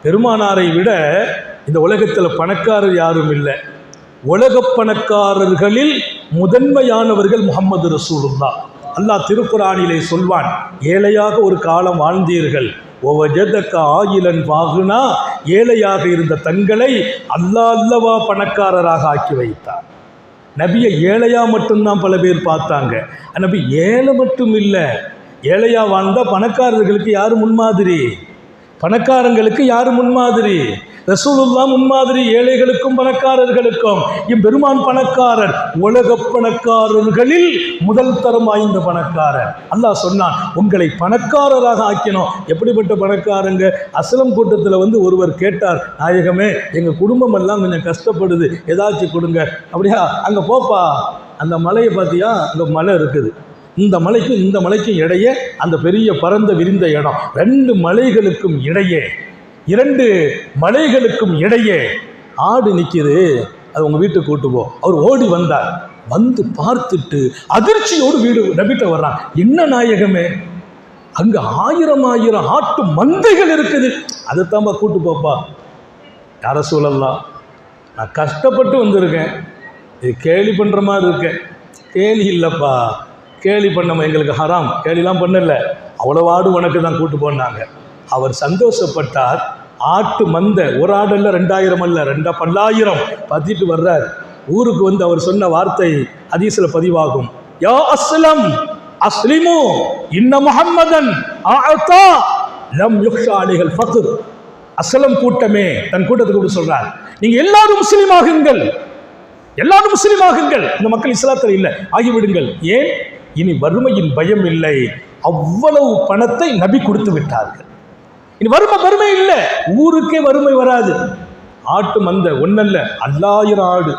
பெருமானாரை விட இந்த உலகத்தில் பணக்காரர் யாரும் இல்லை. உலக பணக்காரர்களில் முதன்மையானவர்கள் முஹம்மது ரசூலுல்லாஹ். அல்லாஹ் திருக்குர்ஆனிலே சொல்வான், ஏழையாக ஒரு காலம் வாழ்ந்தீர்கள், ஒவஜதக ஆயிலன் வாகுனா, ஏழையாக இருந்த தங்களை அல்லாஹ் அல்லவா பணக்காரராக ஆக்கி வைத்தார். நபியை ஏழையா மட்டும்தான் பல பேர் பார்த்தாங்க. நபி ஏழை மட்டும் இல்லை, ஏழையா வாழ்ந்தா பணக்காரர்களுக்கு யார் முன்மாதிரி? பணக்காரங்களுக்கு யார் முன்மாதிரி? ரசூலுல்லாஹ் முன்மாதிரி ஏழைகளுக்கும் பணக்காரர்களுக்கும். பெருமான் பணக்காரர், உலக பணக்காரர்களில் முதல் தரம் வாய்ந்த பணக்காரர். அல்லாஹ் சொன்னான், உங்களை பணக்காரராக ஆக்கினோம். எப்படிப்பட்ட பணக்காரங்க? அஸ்லம் கூட்டத்தில் ஒருவர் கேட்டார், நாயகமே எங்கள் குடும்பம் எல்லாம் கொஞ்சம் கஷ்டப்படுது, ஏதாச்சும் கொடுங்க. அப்படியா? அங்கே போப்பா, அந்த மலையை பார்த்தியா, அங்கே மலை இருக்குது, இந்த மலைக்கும் இந்த மலைக்கும் இடையே அந்த பெரிய பரந்த விரிந்த இடம், ரெண்டு மலைகளுக்கும் இடையே ஆடு நிற்கிது, அது உங்கள் வீட்டுக்கு கூட்டு போ. அவர் ஓடி வந்தார். வந்து பார்த்துட்டு அதிர்ச்சியோடு வீடு நபிட்ட வர்றான். என்ன நாயகமே, அங்கே 1000 ஆட்டு மந்தைகள் இருக்குது, அதைத்தாம்பா கூட்டு போப்பா. யார சூழல்லாம், நான் கஷ்டப்பட்டு வந்திருக்கேன், இது கேலி பண்ணுற மாதிரி இருக்கேன். கேலி இல்லைப்பா, கேலி பண்ண எங்களுக்கு ஹராம், கேலிலாம் பண்ணல, அவ்வளோ ஆடு உனக்கு தான் கூட்டு போனாங்க. அவர் சந்தோஷப்பட்டார். ஆட்டு மந்த ஒரு ஆடு அல்ல, 2000 அல்ல, 2 பத்திட்டு வர்றார். ஊருக்கு அவர் சொன்ன வார்த்தை ஹதீஸ்ல பதிவாகும், யா அஸ்லம் அஸ்லிமு இன்ன முஹம்மதன் ஆஅதா லம் யுக்ஷா அலைஹில் ஃபக்ர். அஸ்லம் கூட்டமே தன் கூட்டத்துக்கு சொல்றார், நீங்க எல்லாரும் முஸ்லிமாகுங்கள், எல்லாரும் முஸ்லிமாகுங்கள். இந்த மக்கள் இஸ்லாத்தில் இல்லை, ஆகிவிடுங்கள். ஏன்? இனி வறுமையின் பயம் இல்லை. அவ்வளவு பணத்தை நபி கொடுத்து விட்டார்கள். இனி வறுமை இல்லை, ஊருக்கே வறுமை வராது. ஆட்டு மந்த ஒன்னல்ல, 1000 ஆடு.